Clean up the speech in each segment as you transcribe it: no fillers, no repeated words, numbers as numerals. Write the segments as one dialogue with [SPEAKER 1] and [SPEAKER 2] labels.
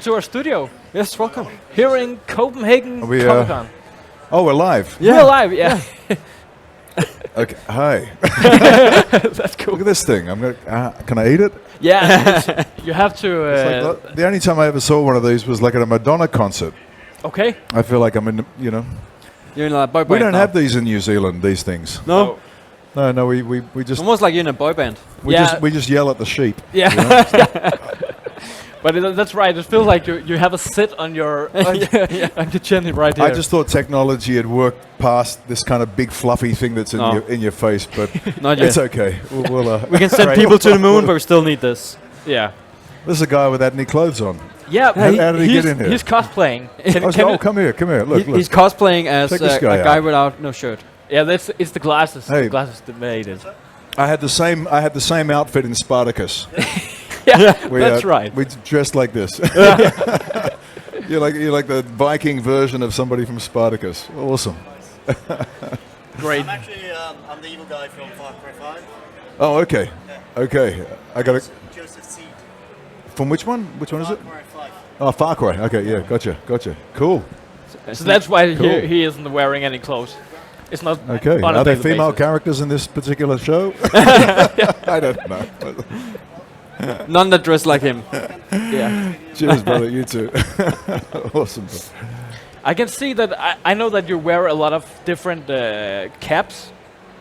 [SPEAKER 1] to our studio.
[SPEAKER 2] Yes, welcome.
[SPEAKER 1] Here in Copenhagen Comic-Con.
[SPEAKER 3] Oh, we're live.
[SPEAKER 1] Yeah. We're live, yeah.
[SPEAKER 3] Okay, hi.
[SPEAKER 1] That's cool.
[SPEAKER 3] Look at this thing. I'm gonna. Can I eat it?
[SPEAKER 1] Yeah, you have to.
[SPEAKER 3] It's like the only time I ever saw one of these was like at a Madonna concert.
[SPEAKER 1] Okay.
[SPEAKER 3] I feel like I'm in. You know.
[SPEAKER 2] You're in a boy band.
[SPEAKER 3] We don't
[SPEAKER 2] now.
[SPEAKER 3] have these in New Zealand. These things.
[SPEAKER 2] No.
[SPEAKER 3] No. We just.
[SPEAKER 2] It's almost like you're in a boy band.
[SPEAKER 3] We just yell at the sheep.
[SPEAKER 1] Yeah.
[SPEAKER 3] You know?
[SPEAKER 1] But that's right. It feels like you have a sit on your on your chin right here.
[SPEAKER 3] I just thought technology had worked past this kind of big fluffy thing that's in your face, but
[SPEAKER 2] Not yet.
[SPEAKER 3] it's okay.
[SPEAKER 2] We can send people to the moon, but we still need this.
[SPEAKER 1] Yeah.
[SPEAKER 3] There's a guy without any clothes on.
[SPEAKER 1] Yeah.
[SPEAKER 3] How did he get in here?
[SPEAKER 1] He's cosplaying.
[SPEAKER 3] Come here. Look.
[SPEAKER 2] He's cosplaying as
[SPEAKER 3] Check this
[SPEAKER 2] a
[SPEAKER 3] guy
[SPEAKER 2] guy
[SPEAKER 3] out.
[SPEAKER 2] without no shirt.
[SPEAKER 1] Yeah, it's the glasses.
[SPEAKER 3] Hey.
[SPEAKER 1] The glasses that made it.
[SPEAKER 3] I had the same outfit in Spartacus.
[SPEAKER 1] Yeah, that's right.
[SPEAKER 3] We dressed like this. You're like the Viking version of somebody from Spartacus. Awesome.
[SPEAKER 1] Great.
[SPEAKER 4] I'm actually I'm the evil guy from Far Cry 5.
[SPEAKER 3] Oh, okay.
[SPEAKER 4] Yeah.
[SPEAKER 3] Okay. I got it.
[SPEAKER 4] Joseph Seed.
[SPEAKER 3] From which one? Which one is
[SPEAKER 4] Far
[SPEAKER 3] it?
[SPEAKER 4] Cry 5.
[SPEAKER 3] Oh, Far Cry. Okay, yeah, gotcha. Cool.
[SPEAKER 1] So that's why
[SPEAKER 3] Cool.
[SPEAKER 1] he isn't wearing any clothes. It's not.
[SPEAKER 3] Okay.
[SPEAKER 1] on a
[SPEAKER 3] Are there
[SPEAKER 1] daily
[SPEAKER 3] female
[SPEAKER 1] basis.
[SPEAKER 3] characters in this particular show? I don't know.
[SPEAKER 2] None that dress like him.
[SPEAKER 1] Yeah.
[SPEAKER 3] Cheers, brother. You too. Awesome.
[SPEAKER 1] I can see that. I know that you wear a lot of different caps,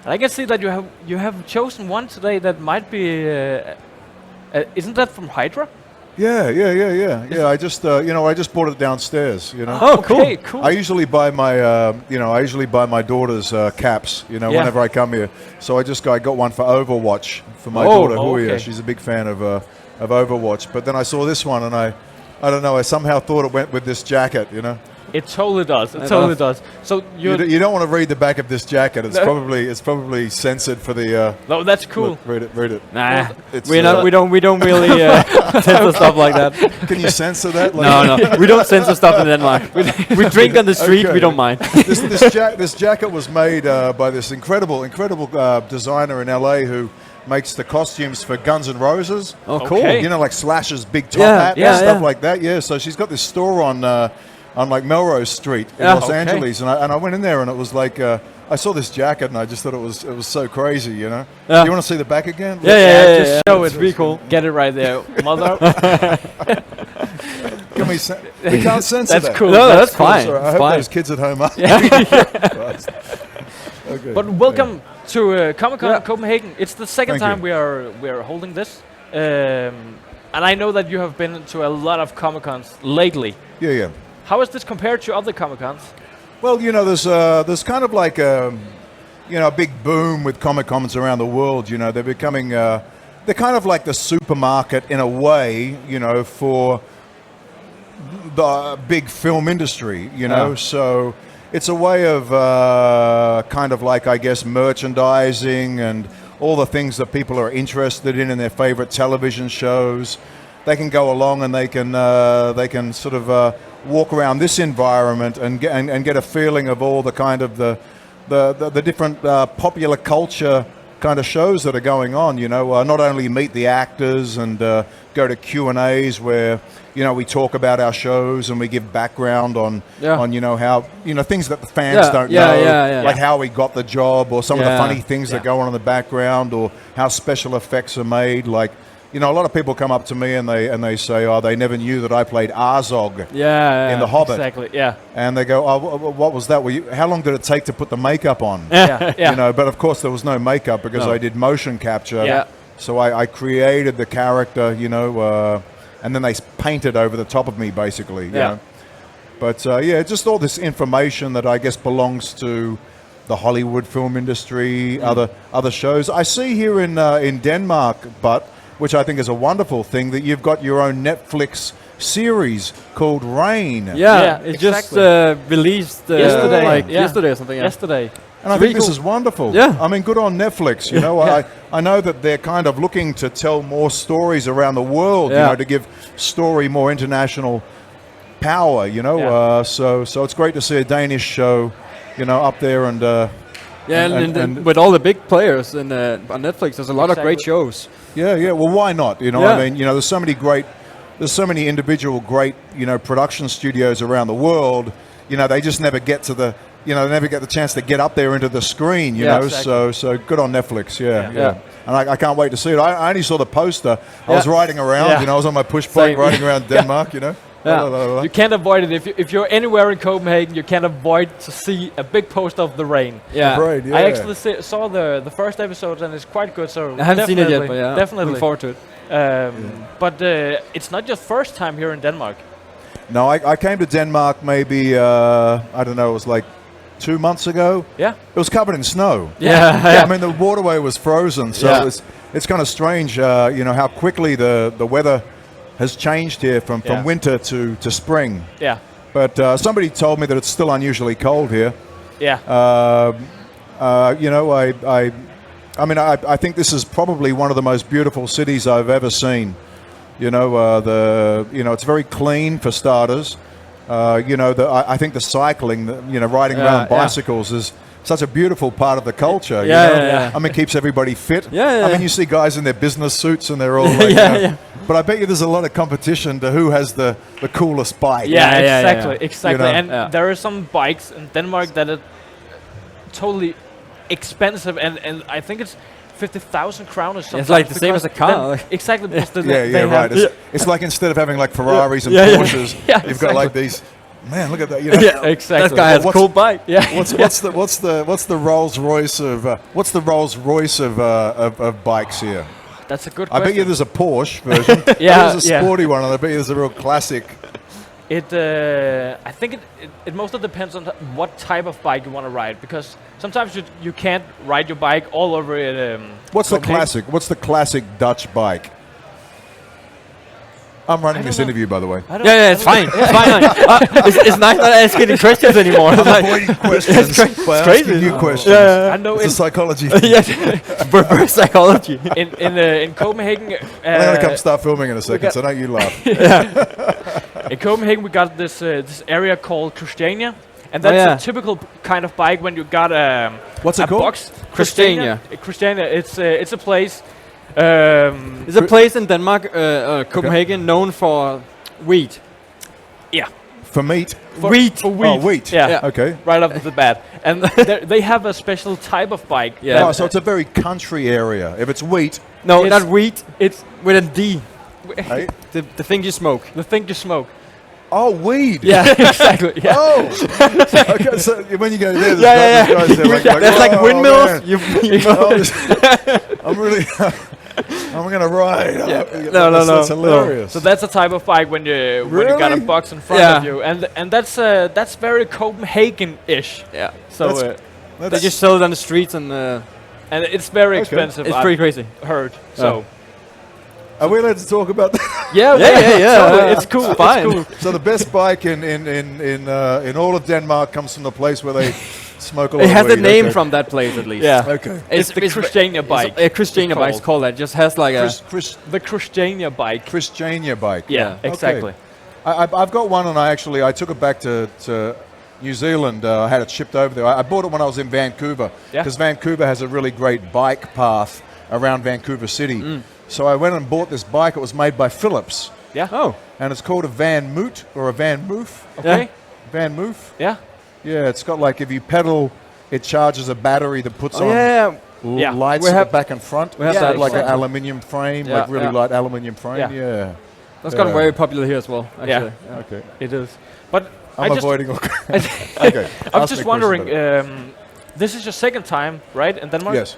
[SPEAKER 1] and I can see that you have chosen one today that might be. Isn't that from Hydra?
[SPEAKER 3] Yeah. I just I just bought it downstairs. You know.
[SPEAKER 1] Oh, cool.
[SPEAKER 3] I usually buy my daughter's caps. You know,
[SPEAKER 1] Yeah.
[SPEAKER 3] whenever I come here. So I got one for Overwatch for my
[SPEAKER 1] Oh,
[SPEAKER 3] daughter Huya.
[SPEAKER 1] okay.
[SPEAKER 3] She's a big fan of Overwatch. But then I saw this one and I don't know. I somehow thought it went with this jacket. You know.
[SPEAKER 1] It totally does. It totally does. So
[SPEAKER 3] You don't want to read the back of this jacket. It's probably censored for the.
[SPEAKER 1] No, that's cool.
[SPEAKER 3] Look, read it.
[SPEAKER 2] Nah,
[SPEAKER 3] It's,
[SPEAKER 2] we don't really censor stuff like that.
[SPEAKER 3] Can you censor that?
[SPEAKER 2] No, we don't censor stuff in Denmark. We drink on the street.
[SPEAKER 3] Okay.
[SPEAKER 2] We don't mind.
[SPEAKER 3] This jacket was made by this incredible designer in LA who makes the costumes for Guns N' Roses.
[SPEAKER 2] Oh, cool.
[SPEAKER 1] Okay.
[SPEAKER 3] You know, like Slash's big top
[SPEAKER 2] Yeah,
[SPEAKER 3] hat
[SPEAKER 2] yeah,
[SPEAKER 3] and stuff
[SPEAKER 2] yeah.
[SPEAKER 3] like that. Yeah, so she's got this store on like Melrose Street in
[SPEAKER 2] Yeah.
[SPEAKER 3] Los
[SPEAKER 1] Okay.
[SPEAKER 3] Angeles, and I went in there and it was like I saw this jacket and I just thought it was so crazy, you know.
[SPEAKER 2] Yeah.
[SPEAKER 3] You want to see the back again?
[SPEAKER 2] Yeah.
[SPEAKER 1] Show it. Really cool. Get it right there, mother.
[SPEAKER 3] Can we can't censor
[SPEAKER 1] That's
[SPEAKER 3] that.
[SPEAKER 1] cool.
[SPEAKER 2] No, that's
[SPEAKER 3] Cool,
[SPEAKER 2] fine.
[SPEAKER 3] sorry. I
[SPEAKER 2] It's
[SPEAKER 3] hope
[SPEAKER 2] fine.
[SPEAKER 3] those kids at home are. Okay.
[SPEAKER 1] But welcome to Comic-Con
[SPEAKER 2] Yeah.
[SPEAKER 1] Copenhagen. It's the second
[SPEAKER 3] Thank
[SPEAKER 1] time we are holding this, and I know that you have been to a lot of Comic-Cons lately.
[SPEAKER 3] Yeah.
[SPEAKER 1] How is this compared to other Comic-Cons?
[SPEAKER 3] Well, you know, there's kind of like a big boom with Comic-Cons around the world. You know, they're becoming they're kind of like the supermarket in a way, you know, for the big film industry. You know, so it's a way of kind of like, I guess, merchandising and all the things that people are interested in their favorite television shows. They can go along and they can sort of walk around this environment and get a feeling of all the kind of the different popular culture kind of shows that are going on. You know, not only meet the actors and go to Q&As where we talk about our shows and we give background on how things that the fans don't know, like how we got the job or some of the funny things that go on in the background or how special effects are made, like. You know, a lot of people come up to me and they say, "Oh, they never knew that I played Azog in The Hobbit."
[SPEAKER 1] Exactly. Yeah.
[SPEAKER 3] And they go, "Oh, what was that? How long did it take to put the makeup on?"
[SPEAKER 1] Yeah.
[SPEAKER 3] You know, but of course there was no makeup because I did motion capture.
[SPEAKER 1] Yeah.
[SPEAKER 3] So I created the character, and then they painted over the top of me, basically. You know? But just all this information that I guess belongs to the Hollywood film industry, other shows. I see here in Denmark, which I think is a wonderful thing, that you've got your own Netflix series called Rain.
[SPEAKER 2] Yeah, it just released
[SPEAKER 1] yesterday.
[SPEAKER 2] Yesterday or something. Yeah.
[SPEAKER 1] Yesterday.
[SPEAKER 3] And I think this is wonderful.
[SPEAKER 2] Yeah.
[SPEAKER 3] I mean, good on Netflix. You know, I know that they're kind of looking to tell more stories around the world. You know, to give story more international power. You know, so it's great to see a Danish show, up there and.
[SPEAKER 2] And with all the big players on Netflix, there's a lot of great shows.
[SPEAKER 3] Yeah. Well, why not? I mean, there's so many great there's so many individual great, production studios around the world. They just never get to the, they never get the chance to get up there into the screen. You know,
[SPEAKER 1] exactly.
[SPEAKER 3] so good on Netflix. Yeah. And I can't wait to see it. I only saw the poster. I was riding around. I was on my push bike riding around Denmark.
[SPEAKER 1] Yeah. You can't avoid it. If you're anywhere in Copenhagen, you can't avoid to see a big poster of the rain.
[SPEAKER 2] Yeah.
[SPEAKER 3] Right, yeah.
[SPEAKER 1] I actually saw the first episode and it's quite good. So
[SPEAKER 2] I haven't seen it yet, but
[SPEAKER 1] definitely
[SPEAKER 2] looking forward to it.
[SPEAKER 1] But it's not your first time here in Denmark.
[SPEAKER 3] No, I came to Denmark maybe, I don't know, it was like 2 months ago.
[SPEAKER 1] Yeah.
[SPEAKER 3] It was covered in snow.
[SPEAKER 2] Yeah.
[SPEAKER 3] I mean, the waterway was frozen, so it's kind of strange, how quickly the weather has changed here from winter to spring.
[SPEAKER 1] Yeah.
[SPEAKER 3] But somebody told me that it's still unusually cold here.
[SPEAKER 1] Yeah.
[SPEAKER 3] I think this is probably one of the most beautiful cities I've ever seen. It's very clean for starters. I think the cycling, riding around bicycles is such a beautiful part of the culture.
[SPEAKER 2] Yeah.
[SPEAKER 3] I mean, it keeps everybody fit.
[SPEAKER 2] Yeah.
[SPEAKER 3] I mean, you see guys in their business suits and they're all like, But I bet you there's a lot of competition to who has the coolest bike.
[SPEAKER 1] Exactly. And there are some bikes in Denmark that are totally expensive, and I think it's 50,000 kroner.
[SPEAKER 2] It's like the same as a car.
[SPEAKER 1] Exactly.
[SPEAKER 3] Right. It's like instead of having like Ferraris and Porsches, you've got like these. Man, look at that!
[SPEAKER 1] Yeah, exactly.
[SPEAKER 2] That guy has a cool bike.
[SPEAKER 1] Yeah.
[SPEAKER 3] What's the Rolls Royce of bikes here?
[SPEAKER 1] That's a good question.
[SPEAKER 3] I bet you there's a Porsche version. There's a sporty one, and I bet you there's a real classic.
[SPEAKER 1] I think it mostly depends on what type of bike you want to ride, because sometimes you can't ride your bike all over it.
[SPEAKER 3] What's the classic? What's the classic Dutch bike? I'm running this interview, by the way.
[SPEAKER 2] It's fine. It's fine. It's nice not asking any questions anymore.
[SPEAKER 3] I'm avoiding questions by asking you questions.
[SPEAKER 1] I know
[SPEAKER 3] it's a psychology.
[SPEAKER 2] Reverse psychology.
[SPEAKER 1] In Copenhagen.
[SPEAKER 3] I'm gonna come start filming in a second, so don't you laugh.
[SPEAKER 1] In Copenhagen, we got this area called Christiania, and that's a typical kind of bike when you got
[SPEAKER 3] what's it called?
[SPEAKER 1] Box.
[SPEAKER 2] Christiania.
[SPEAKER 1] Christiania. It's a place.
[SPEAKER 2] It's a place in Denmark, Copenhagen, known for wheat.
[SPEAKER 3] Yeah. For meat?
[SPEAKER 2] Wheat.
[SPEAKER 1] For wheat.
[SPEAKER 3] Oh, wheat.
[SPEAKER 1] Yeah.
[SPEAKER 3] Okay.
[SPEAKER 1] Right off the bat. And they have a special type of bike.
[SPEAKER 2] Yeah.
[SPEAKER 3] Oh, so it's a very country area. If it's wheat.
[SPEAKER 2] No, not wheat.
[SPEAKER 1] It's
[SPEAKER 2] with a D.
[SPEAKER 3] Hey?
[SPEAKER 2] The thing you smoke.
[SPEAKER 1] The thing you smoke.
[SPEAKER 3] Oh, weed.
[SPEAKER 1] Yeah, exactly. Yeah.
[SPEAKER 3] Oh. Okay, so when you go there,
[SPEAKER 2] there's
[SPEAKER 3] guys there
[SPEAKER 2] there's like windmills.
[SPEAKER 3] I'm gonna ride.
[SPEAKER 2] No.
[SPEAKER 3] That's hilarious.
[SPEAKER 1] So that's a type of bike when you got a box in front of you, and that's very Copenhagen-ish.
[SPEAKER 2] Yeah.
[SPEAKER 1] So
[SPEAKER 2] they just sell it on the streets and
[SPEAKER 1] it's very expensive.
[SPEAKER 2] It's pretty crazy.
[SPEAKER 1] Heard. So.
[SPEAKER 3] Are we allowed to talk about that?
[SPEAKER 1] Yeah.
[SPEAKER 2] So
[SPEAKER 1] it's cool.
[SPEAKER 2] Fine.
[SPEAKER 1] It's cool.
[SPEAKER 3] So the best bike in all of Denmark comes from the place where they smoke a lot
[SPEAKER 2] It has
[SPEAKER 3] of weed.
[SPEAKER 2] the name from that place at least.
[SPEAKER 1] Yeah.
[SPEAKER 3] Okay.
[SPEAKER 1] It's the Christiania bike.
[SPEAKER 2] A Christiania bike is called that. Just has like
[SPEAKER 1] the Christiania bike.
[SPEAKER 3] Christiania bike.
[SPEAKER 1] Yeah, exactly.
[SPEAKER 3] Okay. I've got one, and I took it back to New Zealand. I had it shipped over there. I bought it when I was in Vancouver, because Vancouver has a really great bike path around Vancouver City. So I went and bought this bike. It was made by Philips.
[SPEAKER 1] Yeah.
[SPEAKER 2] Oh.
[SPEAKER 3] And it's called a Van Moot or a Van Moof.
[SPEAKER 1] Okay.
[SPEAKER 3] Van Moof.
[SPEAKER 1] Yeah.
[SPEAKER 3] Yeah, it's got like, if you pedal, it charges a battery that puts on lights at the back and front.
[SPEAKER 2] We have that
[SPEAKER 3] like an aluminium frame, like really light aluminium frame. Yeah.
[SPEAKER 2] That's gotten very popular here as well, actually.
[SPEAKER 3] Yeah. Okay.
[SPEAKER 1] It is. But
[SPEAKER 3] I'm avoiding all Okay.
[SPEAKER 1] I was just wondering, this is your second time, right, in Denmark?
[SPEAKER 3] Yes.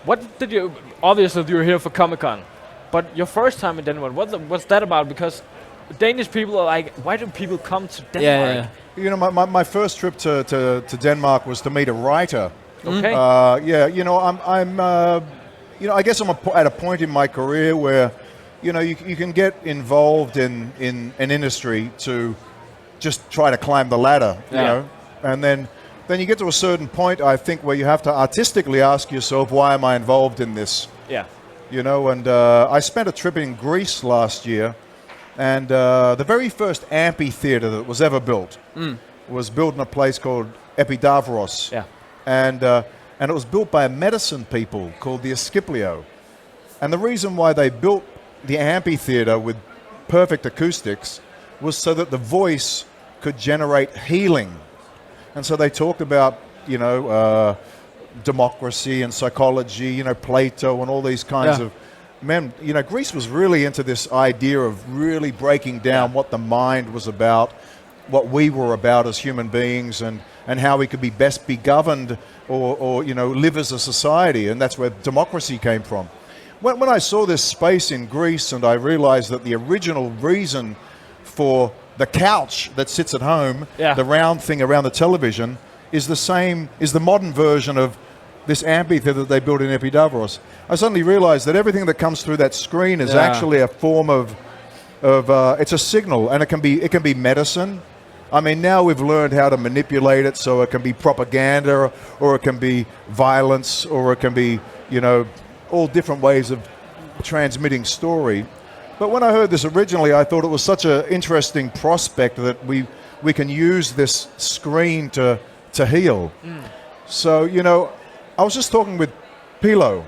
[SPEAKER 1] What did you... Obviously, you were here for Comic-Con, but your first time in Denmark, what's that about? Because Danish people are like, why do people come to Denmark?
[SPEAKER 2] Yeah.
[SPEAKER 3] You know, my first trip to Denmark was to meet a writer.
[SPEAKER 1] Okay.
[SPEAKER 3] I guess I'm at a point in my career where, you can get involved in an industry to just try to climb the ladder, you know, and then you get to a certain point, I think, where you have to artistically ask yourself, why am I involved in this?
[SPEAKER 1] Yeah.
[SPEAKER 3] And I spent a trip in Greece last year, and the very first amphitheater that was ever built was built in a place called Epidavros.
[SPEAKER 1] Yeah.
[SPEAKER 3] And it was built by a medicine people called the Asclepios. And the reason why they built the amphitheater with perfect acoustics was so that the voice could generate healing. And so they talked about, democracy and psychology, Plato and all these kinds of men. Greece was really into this idea of really breaking down what the mind was about, what we were about as human beings, and how we could be governed or live as a society. And that's where democracy came from. When I saw this space in Greece and I realized that the original reason for the couch that sits at home, the round thing around the television, is the modern version of this amphitheater that they built in Epidavros. I suddenly realized that everything that comes through that screen is actually a form of it's a signal, and it can be medicine. I mean, now we've learned how to manipulate it, so it can be propaganda, or it can be violence, or it can be, all different ways of transmitting story. But when I heard this originally, I thought it was such an interesting prospect that we can use this screen to heal. So, I was just talking with Pilo,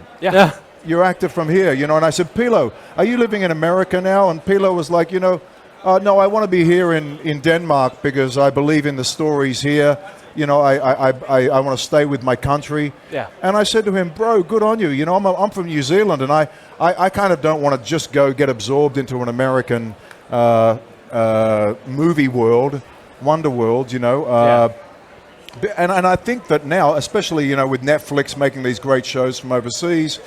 [SPEAKER 3] your actor from here, and I said, Pilo, are you living in America now? And Pilo was like, no, I want to be here in Denmark because I believe in the stories here. I want to stay with my country. Yeah. And I said to him, bro, good on you. I'm from New Zealand, and I kind of don't want to just go get absorbed into an American movie world, Wonder World, And I think that now, especially, with Netflix making these great shows from overseas,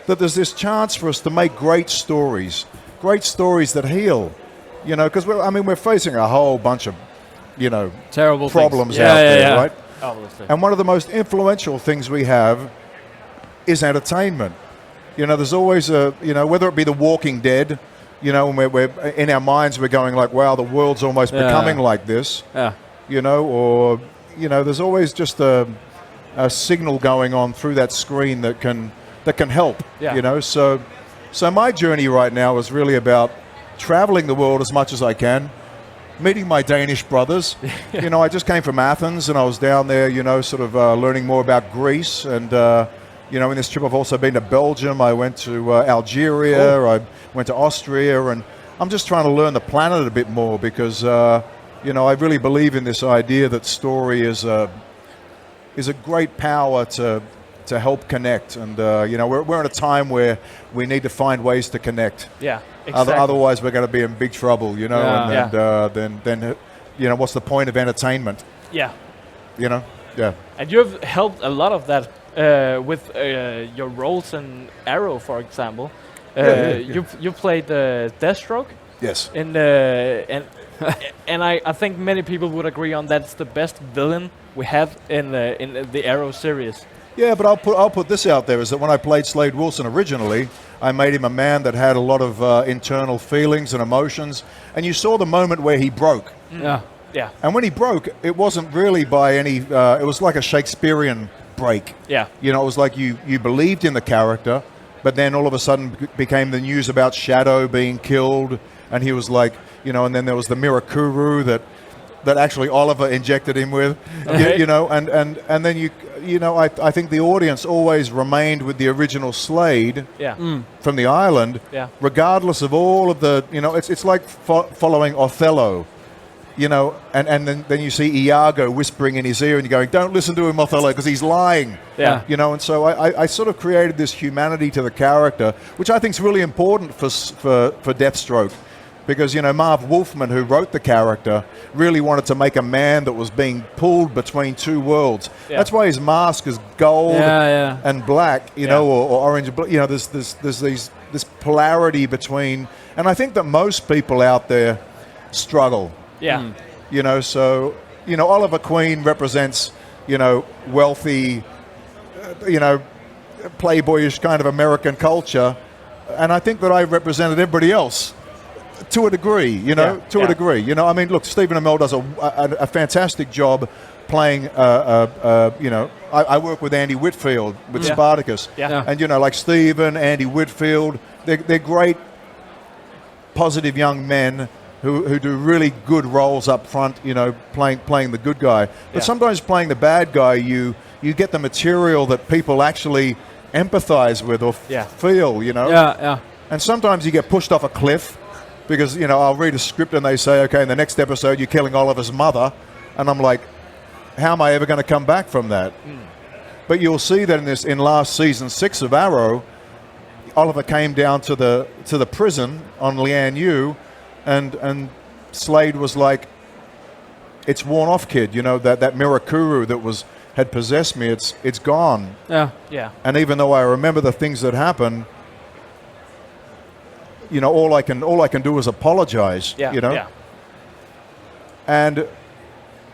[SPEAKER 3] that there's this chance for us to make great stories that heal. Because we're facing a whole bunch of,
[SPEAKER 2] terrible
[SPEAKER 3] problems out there, right?
[SPEAKER 1] Obviously.
[SPEAKER 3] And one of the most influential things we have is entertainment. There's always whether it be The Walking Dead, when we're in our minds we're going like, wow, the world's almost becoming like this. Or there's always just a signal going on through that screen that can help. So my journey right now is really about traveling the world as much as I can, meeting my Danish brothers. I just came from Athens, and I was down there, learning more about Greece. And, in this trip I've also been to Belgium. I went to Algeria. I went to Austria. And I'm just trying to learn the planet a bit more because, I really believe in this idea that story is a great power to help connect. And, we're in a time where we need to find ways to connect.
[SPEAKER 1] Yeah. Exactly.
[SPEAKER 3] Otherwise, we're going to be in big trouble, then what's the point of entertainment?
[SPEAKER 1] Yeah.
[SPEAKER 3] Yeah.
[SPEAKER 1] And you have helped a lot of that with your roles in Arrow, for example. You played Deathstroke.
[SPEAKER 3] Yes.
[SPEAKER 1] And I think many people would agree on that's the best villain we have in the Arrow series.
[SPEAKER 3] Yeah, but I'll put this out there, is that when I played Slade Wilson originally, I made him a man that had a lot of internal feelings and emotions, and you saw the moment where he broke.
[SPEAKER 1] Yeah.
[SPEAKER 3] And when he broke, it wasn't really by any, it was like a Shakespearean break.
[SPEAKER 1] Yeah.
[SPEAKER 3] It was like you believed in the character, but then all of a sudden became the news about Shadow being killed, and he was like, and then there was the Mirakuru that actually Oliver injected him with,
[SPEAKER 1] Okay.
[SPEAKER 3] and then I think the audience always remained with the original Slade from the island, regardless of all of the, it's like following Othello, and then you see Iago whispering in his ear and you're going, don't listen to him, Othello, because he's lying. And so I sort of created this humanity to the character, which I think is really important for Deathstroke. Because, Marv Wolfman, who wrote the character, really wanted to make a man that was being pulled between two worlds. Yeah. That's why his mask is gold and black, or orange and blue. There's this polarity between... And I think that most people out there struggle.
[SPEAKER 1] Yeah.
[SPEAKER 3] So, Oliver Queen represents, wealthy, playboyish kind of American culture. And I think that I represented everybody else. To a degree, a degree. Look, Stephen Amell does a fantastic job playing, I work with Andy Whitfield with Spartacus. Yeah. And, like Stephen, Andy Whitfield, they're great, positive young men who do really good roles up front, playing the good guy. But sometimes playing the bad guy, you get the material that people actually empathize with or feel,
[SPEAKER 2] Yeah.
[SPEAKER 3] And sometimes you get pushed off a cliff. because I'll read a script and they say, okay, in the next episode you're killing Oliver's mother, and I'm like, how am I ever going to come back from that? But you'll see that in last season 6 of Arrow, Oliver came down to the prison on Lian Yu, and Slade was like, it's worn off, kid. That Mirakuru that had possessed me, it's gone.
[SPEAKER 1] Yeah.
[SPEAKER 3] And even though I remember the things that happened, all I can do is apologize.
[SPEAKER 1] Yeah. Yeah.
[SPEAKER 3] And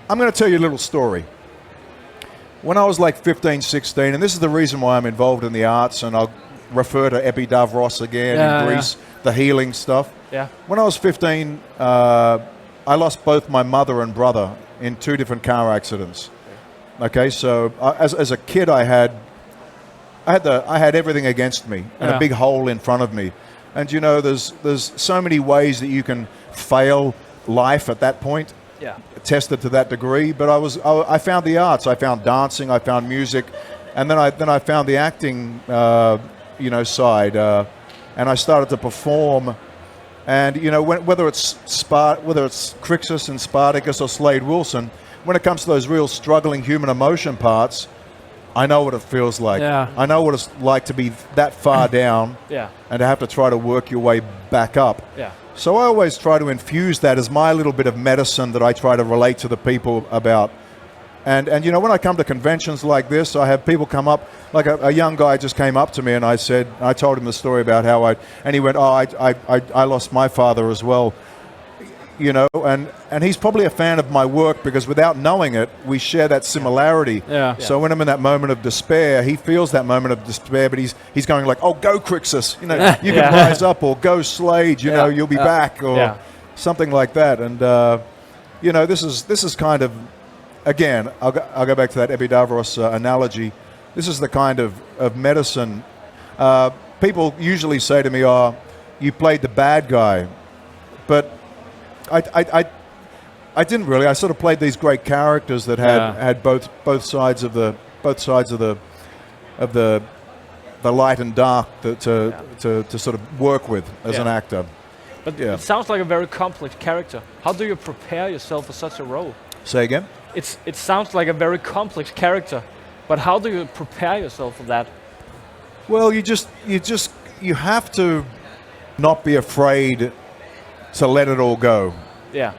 [SPEAKER 3] I'm going to tell you a little story. When I was like 15, 16, and this is the reason why I'm involved in the arts, and I'll refer to Epidavros again in Greece, the healing stuff.
[SPEAKER 1] Yeah.
[SPEAKER 3] When I was 15, I lost both my mother and brother in 2 different car accidents. Okay, so as a kid, I had everything against me and a big hole in front of me. And there's so many ways that you can fail life at that point.
[SPEAKER 1] Yeah.
[SPEAKER 3] Tested to that degree, but I found the arts. I found dancing. I found music, and then I found the acting, side, and I started to perform. And whether it's Crixus and Spartacus or Slade Wilson, when it comes to those real struggling human emotion parts, I know what it feels like.
[SPEAKER 2] Yeah.
[SPEAKER 3] I know what it's like to be that far down, and to have to try to work your way back up.
[SPEAKER 1] Yeah.
[SPEAKER 3] So I always try to infuse that as my little bit of medicine that I try to relate to the people about. And when I come to conventions like this, I have people come up, like a young guy just came up to me, and I told him the story about how and he went, I lost my father as well. And he's probably a fan of my work because without knowing it, we share that similarity.
[SPEAKER 2] Yeah.
[SPEAKER 3] So when I'm in that moment of despair, he feels that moment of despair, but he's going like, oh, go Crixus, you can rise up, or go Slade, you'll be back, or something like that. And this is kind of, again, I'll go back to that Epidavros analogy. This is the kind of medicine. People usually say to me, oh, you played the bad guy, but I didn't really. I sort of played these great characters that had both sides of the light and dark to sort of work with as an actor.
[SPEAKER 1] But it sounds like a very complex character. How do you prepare yourself for such a role?
[SPEAKER 3] Say again?
[SPEAKER 1] It sounds like a very complex character, but how do you prepare yourself for that?
[SPEAKER 3] Well, you have to not be afraid to let it all go.
[SPEAKER 1] Yeah.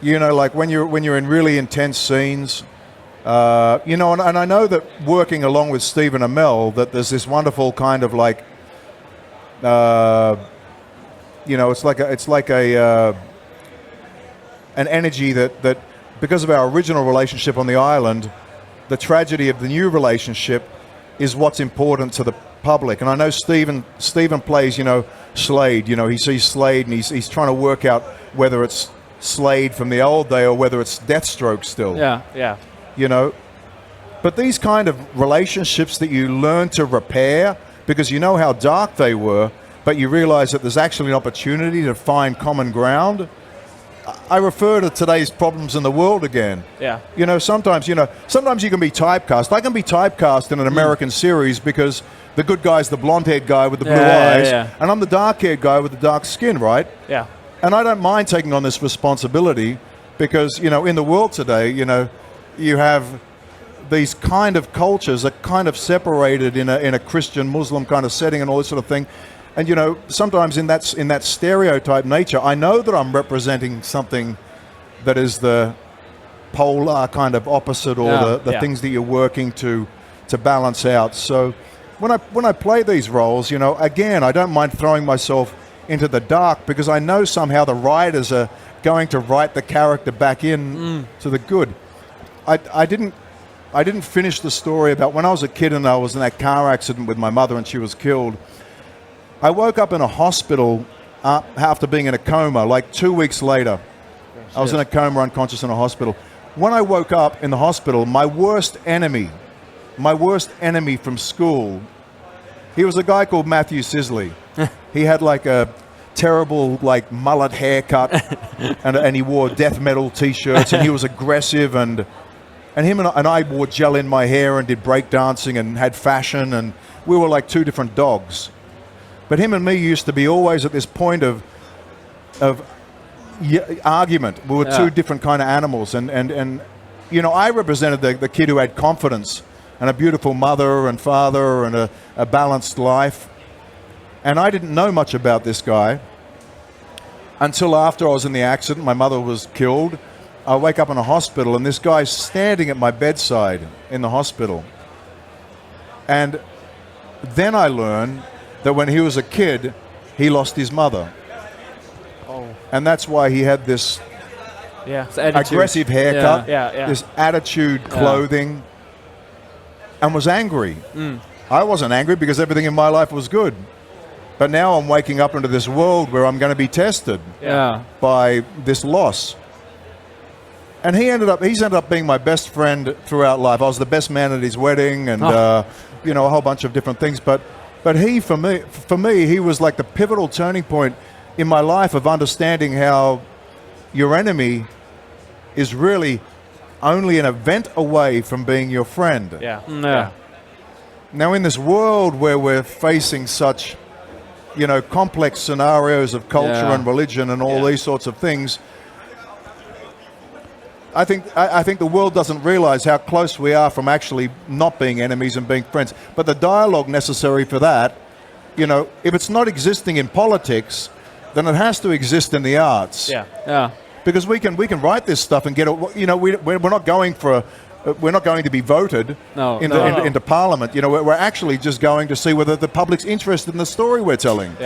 [SPEAKER 3] Like when you're in really intense scenes, and I know that working along with Stephen Amell, that there's this wonderful kind of like, it's like an energy that because of our original relationship on the island, the tragedy of the new relationship is what's important to the public. And I know Stephen plays, Slade. He sees Slade and he's trying to work out whether it's Slade from the old day or whether it's Deathstroke still.
[SPEAKER 1] Yeah.
[SPEAKER 3] But these kind of relationships that you learn to repair because you know how dark they were, but you realize that there's actually an opportunity to find common ground. I refer to today's problems in the world again.
[SPEAKER 1] Yeah.
[SPEAKER 3] Sometimes you can be typecast. I can be typecast in an American series because the good guy's the blonde-haired guy with the blue eyes, and I'm the dark-haired guy with the dark skin, right?
[SPEAKER 1] Yeah.
[SPEAKER 3] And I don't mind taking on this responsibility because, in the world today, you have these kind of cultures that kind of separated in a Christian Muslim kind of setting and all this sort of thing. And sometimes in that stereotype nature, I know that I'm representing something that is the polar kind of opposite, or the things that you're working to balance out. So when I play these roles, again, I don't mind throwing myself into the dark because I know somehow the writers are going to write the character back in to the good. I didn't finish the story about when I was a kid and I was in that car accident with my mother and she was killed. I woke up in a hospital after being in a coma, like 2 weeks later. I was in a coma, unconscious in a hospital. When I woke up in the hospital, my worst enemy from school, he was a guy called Matthew Sisley. He had like a terrible like mullet haircut and he wore death metal t-shirts and he was aggressive and him and I wore gel in my hair and did breakdancing and had fashion, and we were like two different dogs. But him and me used to be always at this point of argument. We were two different kind of animals, and you know, I represented the kid who had confidence and a beautiful mother and father and a balanced life. And I didn't know much about this guy until after I was in the accident. My mother was killed. I wake up in a hospital and this guy's standing at my bedside in the hospital. And then I learn that when he was a kid, he lost his mother.
[SPEAKER 1] Oh.
[SPEAKER 3] And that's why he had this aggressive haircut, this attitude, clothing, and was angry. I wasn't angry because everything in my life was good. But now I'm waking up into this world where I'm going to be tested by this loss. And he's ended up being my best friend throughout life. I was the best man at his wedding, and you know, a whole bunch of different things. But he, for me, he was like the pivotal turning point in my life of understanding how your enemy is really only an event away from being your friend. Now, in this world where we're facing such, you know, complex scenarios of culture and religion and all these sorts of things, I think the world doesn't realize how close we are from actually not being enemies and being friends. But the dialogue necessary for that, you know, if it's not existing in politics, then it has to exist in the arts. Because we can write this stuff and get it. You know, we're not going for. We're not going to be voted into Parliament. You know, we're actually just going to see whether the public's interested in the story we're telling.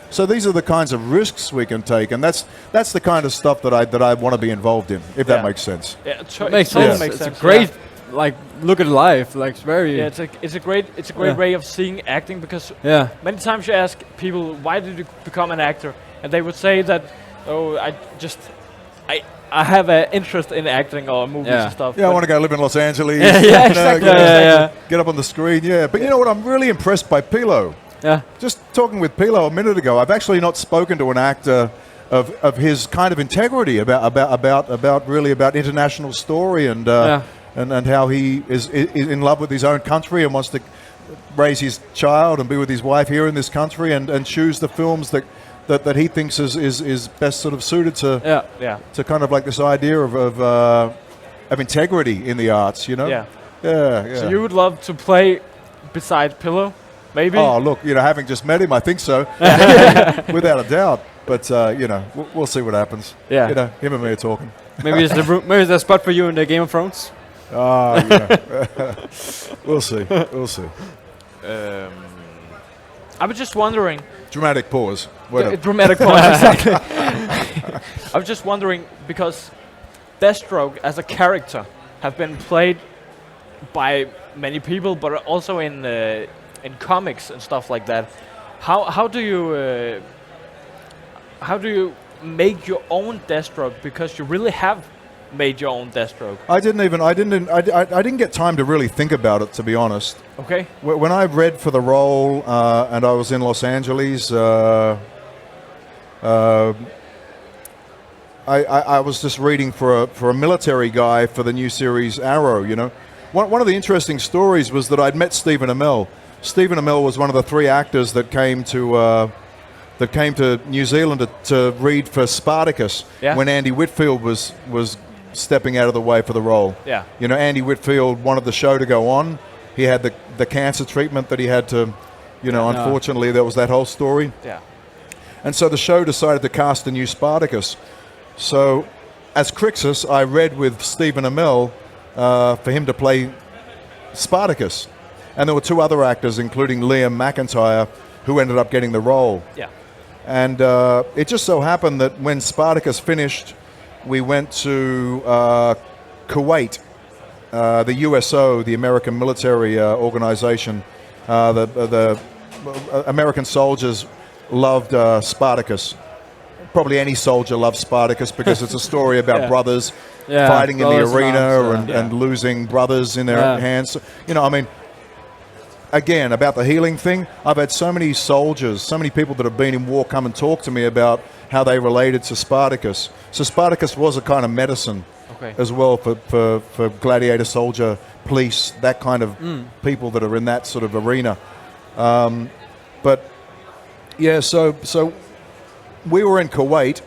[SPEAKER 3] So these are the kinds of risks we can take, and that's the kind of stuff that I want to be involved in, if that makes sense.
[SPEAKER 2] It makes sense. It's a great like look at life. Like it's very.
[SPEAKER 1] It's a great way of seeing acting, because many times you ask people, why did you become an actor, and they would say that, oh, I have an interest in acting or movies and stuff.
[SPEAKER 3] I want to go live in Los Angeles.
[SPEAKER 1] Exactly.
[SPEAKER 3] Get up on the screen. But you know what? I'm really impressed by Pilo. Just talking with Pilo a minute ago, I've actually not spoken to an actor of his kind of integrity about international story and how he is in love with his own country and wants to raise his child and be with his wife here in this country and choose the films that he thinks is best sort of suited to kind of like this idea of integrity in the arts, you know?
[SPEAKER 1] So you would love to play beside Pillow, maybe?
[SPEAKER 3] Oh, look, you know, having just met him, I think so, without a doubt. But you know, we'll see what happens. You know, him and me are talking.
[SPEAKER 2] Maybe there's a spot for you in the Game of Thrones.
[SPEAKER 3] We'll see. We'll see.
[SPEAKER 1] I was just wondering.
[SPEAKER 3] Dramatic pause.
[SPEAKER 1] Dramatic pause, exactly. I was just wondering, because Deathstroke as a character have been played by many people, but also in comics and stuff like that. How do you make your own Deathstroke? Because you really have made your own Deathstroke. I
[SPEAKER 3] didn't get time to really think about it, to be honest.
[SPEAKER 1] Okay.
[SPEAKER 3] When I read for the role and I was in Los Angeles, I was just reading for a military guy for the new series Arrow. You know, one of the interesting stories was that I'd met Stephen Amell. Stephen Amell was one of the 3 actors that came to New Zealand to read for Spartacus when Andy Whitfield was stepping out of the way for the role. You know, Andy Whitfield wanted the show to go on. He had the cancer treatment that he had to, you know, unfortunately there was that whole story. And so the show decided to cast a new Spartacus. So as Crixus, I read with Stephen Amell for him to play Spartacus. And there were 2 other actors, including Liam McIntyre, who ended up getting the role. And it just so happened that when Spartacus finished, we went to Kuwait, the USO, the American military organization. The American soldiers loved Spartacus. Probably any soldier loves Spartacus because it's a story about brothers fighting in the arena and losing brothers in their hands. You know, I mean, again, about the healing thing, I've had so many soldiers, so many people that have been in war come and talk to me about how they related to Spartacus. So Spartacus was a kind of medicine as well for gladiator, soldier, police, that kind of people that are in that sort of arena. But yeah, so we were in Kuwait,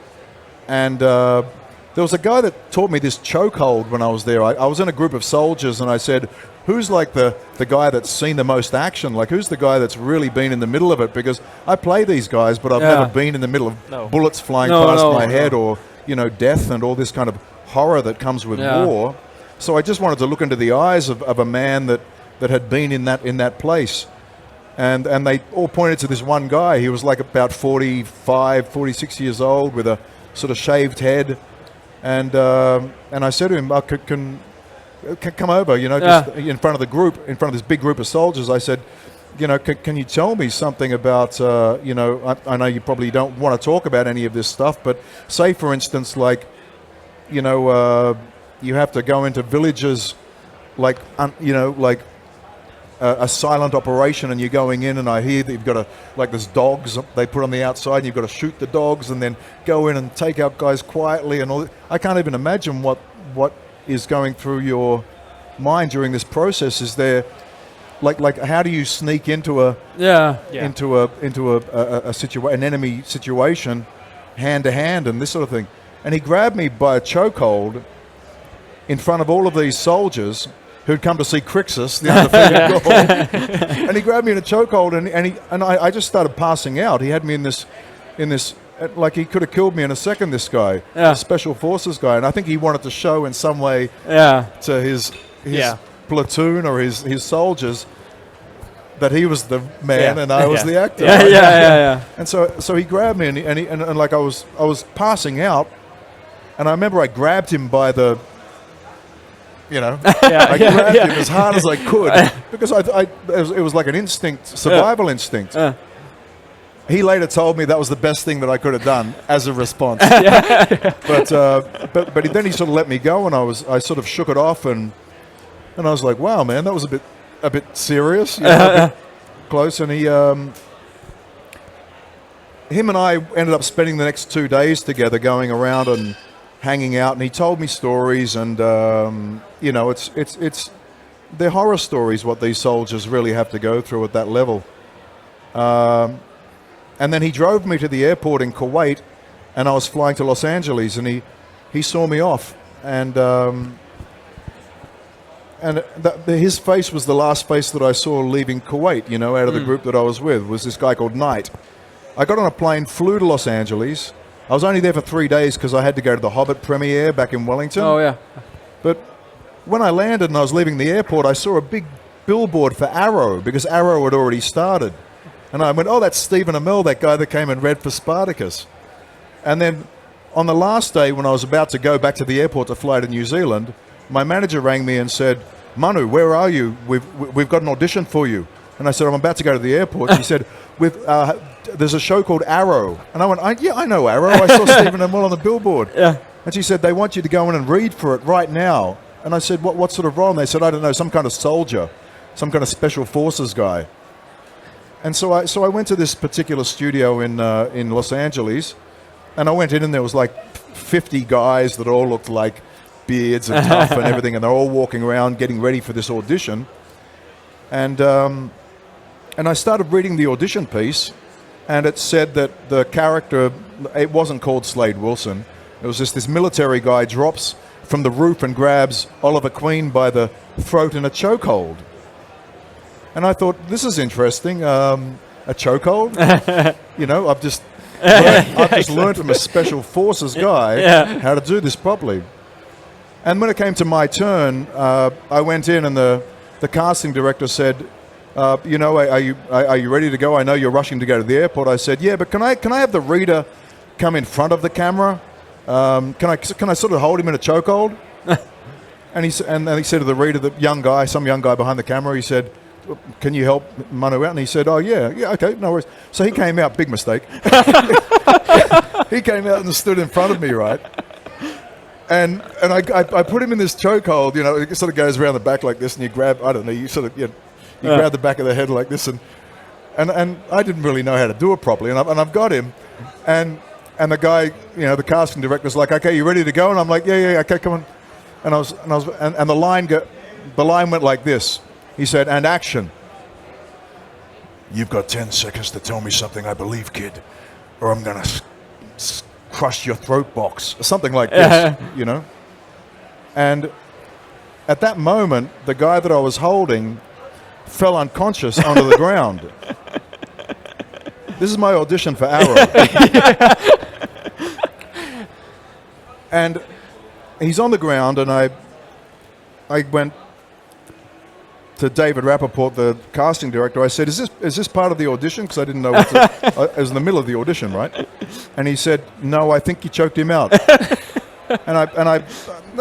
[SPEAKER 3] And there was a guy that taught me this chokehold when I was there. I was in a group of soldiers, and I said, who's like the guy that's seen the most action? Like, who's the guy that's really been in the middle of it? Because I play these guys, but I've never been in the middle of bullets flying past my head or, you know, death and all this kind of horror that comes with war. So I just wanted to look into the eyes of a man that had been in that place. And they all pointed to this one guy. He was like about 45, 46 years old with a sort of shaved head. And I said to him, can come over, you know, just in front of the group, in front of this big group of soldiers. I said, you know, can you tell me something about, you know, I know you probably don't want to talk about any of this stuff, but say, for instance, like, you know, you have to go into villages, like, you know, like a silent operation, and you're going in, and I hear that you've got to, like, there's dogs they put on the outside, and you've got to shoot the dogs, and then go in and take out guys quietly, and all. I can't even imagine what is going through your mind during this process. Is there, like how do you sneak into an enemy situation, hand to hand, and this sort of thing? And he grabbed me by a chokehold in front of all of these soldiers who'd come to see Crixus, the undefeated Gaul. And he grabbed me in a chokehold, and I just started passing out. He had me in this, like, he could have killed me in a second, this guy, a special forces guy. And I think he wanted to show in some way to his platoon or his soldiers that he was the man and I was the actor. And so he grabbed me, and like I was passing out, and I remember I grabbed him by the, you know, I grabbed him as hard as I could because it was like an instinct, survival instinct. He later told me that was the best thing that I could have done as a response. But then he sort of let me go, and I sort of shook it off, and I was like, wow, man, that was a bit serious, you know, a bit close. And him and I ended up spending the next 2 days together, going around and hanging out, and he told me stories, and you know, they're horror stories what these soldiers really have to go through at that level. And then he drove me to the airport in Kuwait, and I was flying to Los Angeles, and he saw me off, and his face was the last face that I saw leaving Kuwait, you know, out of the group that I was with, was this guy called Knight. I got on a plane, flew to Los Angeles. I was only there for 3 days because I had to go to the Hobbit premiere back in Wellington.
[SPEAKER 2] Oh, yeah.
[SPEAKER 3] But when I landed and I was leaving the airport, I saw a big billboard for Arrow, because Arrow had already started. And I went, oh, that's Stephen Amell, that guy that came and read for Spartacus. And then on the last day, when I was about to go back to the airport to fly to New Zealand, my manager rang me and said, Manu, where are you? We've got an audition for you. And I said, I'm about to go to the airport. She said, there's a show called Arrow. And I went, I know Arrow. I saw Stephen Amell on the billboard. Yeah. And she said, they want you to go in and read for it right now. And I said, what sort of role? And they said, I don't know, some kind of soldier, some kind of special forces guy. And so I went to this particular studio in Los Angeles, and I went in, and there was like 50 guys that all looked like beards and tough and everything, and they're all walking around getting ready for this audition. And I started reading the audition piece, and it said that the character, it wasn't called Slade Wilson. It was just this military guy drops from the roof and grabs Oliver Queen by the throat in a chokehold. And I thought, this is interesting, a chokehold. You know, I've just learned from a special forces guy how to do this properly. And when it came to my turn, I went in, and the casting director said, you know, are you ready to go? I know you're rushing to go to the airport. I said, yeah, but can I have the reader come in front of the camera? Can I sort of hold him in a chokehold? And he said to the reader, some young guy behind the camera, he said, can you help Manu out? And he said, oh, yeah, okay, no worries. So he came out, big mistake. He came out and stood in front of me, right? And I put him in this chokehold, you know, it sort of goes around the back like this, and you grab, I don't know, you sort of, you grab the back of the head like this, and I didn't really know how to do it properly, and I've got him, and the guy, you know, the casting director's like, okay, you ready to go? And I'm like, yeah, okay, come on. And the line went like this. He said, and action. You've got 10 seconds to tell me something I believe, kid, or I'm going to crush your throat box, or something like this, you know. And at that moment, the guy that I was holding fell unconscious onto the ground. This is my audition for Arrow. And he's on the ground, and I went to David Rappaport, the casting director. I said, "Is this part of the audition?" Because I didn't know what to, I was in the middle of the audition, right? And he said, "No, I think you choked him out."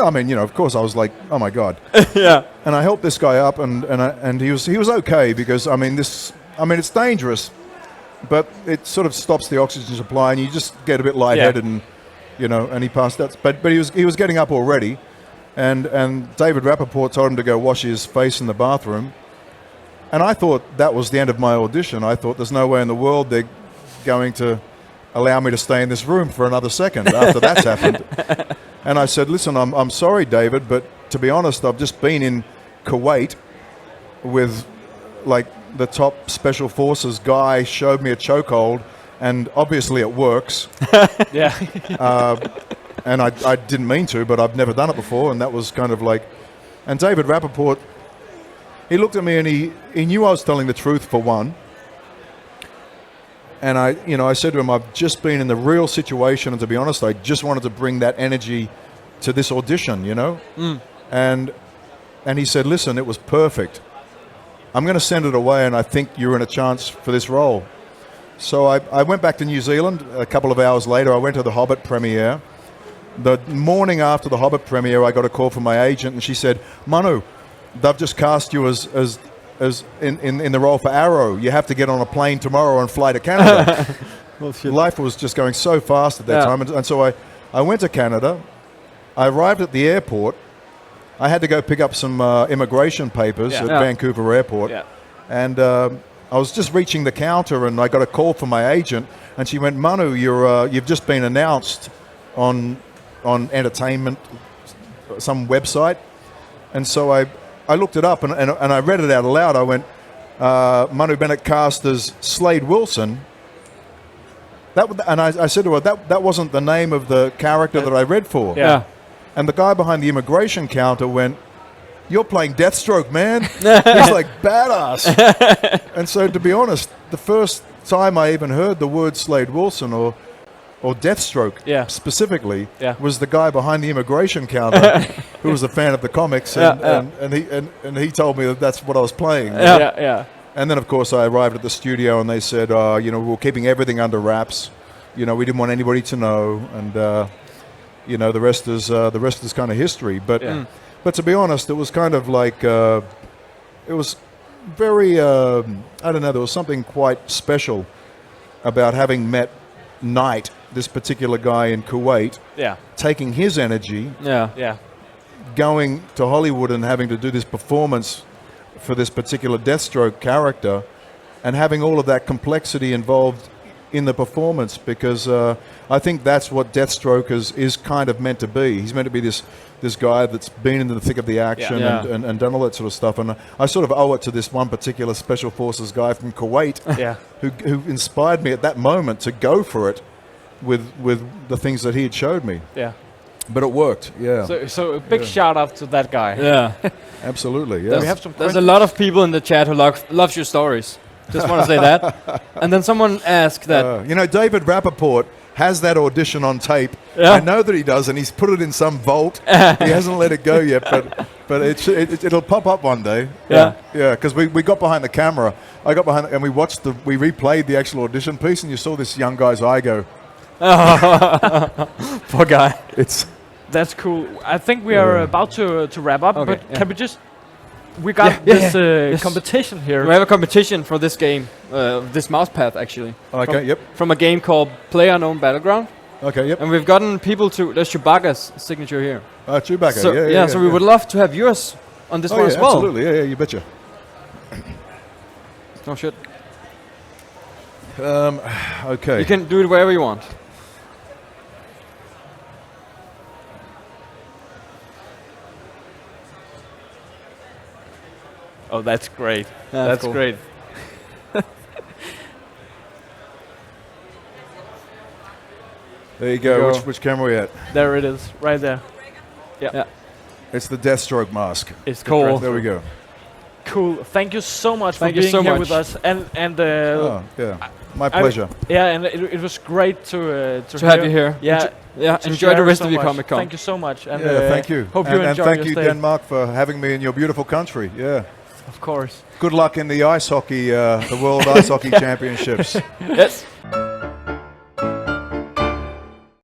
[SPEAKER 3] I mean, you know, of course, I was like, "Oh my God!"
[SPEAKER 2] Yeah.
[SPEAKER 3] And I helped this guy up, and he was okay, because I mean it's dangerous, but it sort of stops the oxygen supply, and you just get a bit lightheaded, and you know, and he passed out. But he was getting up already, and David Rappaport told him to go wash his face in the bathroom, and I thought that was the end of my audition. I thought there's no way in the world they're going to allow me to stay in this room for another second after that's happened. And I said, "Listen, I'm sorry, David, but to be honest, I've just been in Kuwait with like the top special forces guy, showed me a chokehold, and obviously it works."
[SPEAKER 1] Yeah.
[SPEAKER 3] And I didn't mean to, but I've never done it before, and that was kind of like... And David Rappaport, he looked at me and he knew I was telling the truth, for one. And I said to him, "I've just been in the real situation, and to be honest, I just wanted to bring that energy to this audition, you know." And he said, "Listen, it was perfect. I'm going to send it away, and I think you're in a chance for this role." So I went back to New Zealand. A couple of hours later, I went to the Hobbit premiere. The morning after the Hobbit premiere, I got a call from my agent, and she said, "Manu, they've just cast you as in the role for Arrow. You have to get on a plane tomorrow and fly to Canada."
[SPEAKER 2] Well, shit.
[SPEAKER 3] Life was just going so fast at that time. And so I went to Canada. I arrived at the airport. I had to go pick up some immigration papers at Vancouver Airport.
[SPEAKER 1] Yeah.
[SPEAKER 3] And I was just reaching the counter, and I got a call from my agent, and she went, "Manu, you've just been announced on entertainment, some website." And so I looked it up, and I read it out aloud. I went, "Manu Bennett cast as Slade Wilson." And I said to her, that wasn't the name of the character that I read for.
[SPEAKER 1] Yeah.
[SPEAKER 3] And the guy behind the immigration counter went, "You're playing Deathstroke, man." He's like, "Badass." And so, to be honest, the first time I even heard the word Slade Wilson or Deathstroke specifically was the guy behind the immigration counter who was a fan of the comics, and he told me that that's what I was playing.
[SPEAKER 1] Yeah.
[SPEAKER 3] And then, of course, I arrived at the studio, and they said, "We're keeping everything under wraps. We didn't want anybody to know, and the rest is kind of history." But to be honest, it was kind of like it was very I don't know. There was something quite special about having met Knight, this particular guy in Kuwait, taking his energy, going to Hollywood and having to do this performance for this particular Deathstroke character, and having all of that complexity involved in the performance, because I think that's what Deathstroke is kind of meant to be. He's meant to be this guy that's been in the thick of the action and done all that sort of stuff. And I sort of owe it to this one particular Special Forces guy from Kuwait who inspired me at that moment to go for it with the things that he had showed me.
[SPEAKER 1] Yeah.
[SPEAKER 3] But it worked, yeah.
[SPEAKER 1] So a big shout out to that guy.
[SPEAKER 2] Yeah.
[SPEAKER 3] Absolutely, yeah.
[SPEAKER 1] We have some
[SPEAKER 2] There's a lot of people in the chat who loves your stories. Just want to say that. And then someone asked that...
[SPEAKER 3] David Rappaport has that audition on tape.
[SPEAKER 2] Yeah.
[SPEAKER 3] I know that he does, and he's put it in some vault. He hasn't let it go yet, but it'll pop up one day.
[SPEAKER 2] Yeah.
[SPEAKER 3] Yeah, because we got behind the camera. I got behind, and we replayed the actual audition piece, and you saw this young guy's eye go.
[SPEAKER 2] Poor guy.
[SPEAKER 1] That's cool. I think we are about to wrap up,
[SPEAKER 2] Okay,
[SPEAKER 1] but can we just... We got this competition here.
[SPEAKER 2] We have a competition for this game, this mouse pad actually.
[SPEAKER 3] Okay, yep.
[SPEAKER 2] From a game called PlayerUnknown Battleground.
[SPEAKER 3] Okay, yep.
[SPEAKER 2] And we've gotten people to... There's Chewbacca's signature here.
[SPEAKER 3] Chewbacca,
[SPEAKER 2] So,
[SPEAKER 3] yeah.
[SPEAKER 2] So we would love to have yours on this one as well.
[SPEAKER 3] Absolutely, yeah, you betcha.
[SPEAKER 2] Oh shit.
[SPEAKER 3] Okay.
[SPEAKER 2] You can do it wherever you want.
[SPEAKER 1] Oh, that's great.
[SPEAKER 2] Yeah,
[SPEAKER 1] that's
[SPEAKER 2] cool.
[SPEAKER 1] great.
[SPEAKER 3] There you go. Which camera are we at?
[SPEAKER 1] There it is, right there.
[SPEAKER 2] Yeah.
[SPEAKER 3] It's the Deathstroke mask.
[SPEAKER 1] It's
[SPEAKER 2] Cool.
[SPEAKER 3] There we go.
[SPEAKER 1] Cool. Thank you so much for
[SPEAKER 2] Thank you
[SPEAKER 1] being
[SPEAKER 2] so
[SPEAKER 1] here
[SPEAKER 2] much.
[SPEAKER 1] with us. And
[SPEAKER 3] Oh, yeah. My pleasure.
[SPEAKER 1] yeah, and it was great to
[SPEAKER 2] have you here.
[SPEAKER 1] Yeah.
[SPEAKER 2] Yeah,
[SPEAKER 1] to
[SPEAKER 2] enjoy the
[SPEAKER 1] share
[SPEAKER 2] rest
[SPEAKER 1] so
[SPEAKER 2] of your
[SPEAKER 1] much.
[SPEAKER 2] Comic-Con.
[SPEAKER 1] Thank you so much. And
[SPEAKER 3] Yeah, thank you.
[SPEAKER 1] Hope
[SPEAKER 3] and
[SPEAKER 1] you enjoy
[SPEAKER 3] thank
[SPEAKER 1] your
[SPEAKER 3] you,
[SPEAKER 1] stay.
[SPEAKER 3] Denmark, for having me in your beautiful country. Yeah.
[SPEAKER 1] Of course.
[SPEAKER 3] Good luck in the ice hockey, the World Ice Hockey Championships.
[SPEAKER 2] Yes.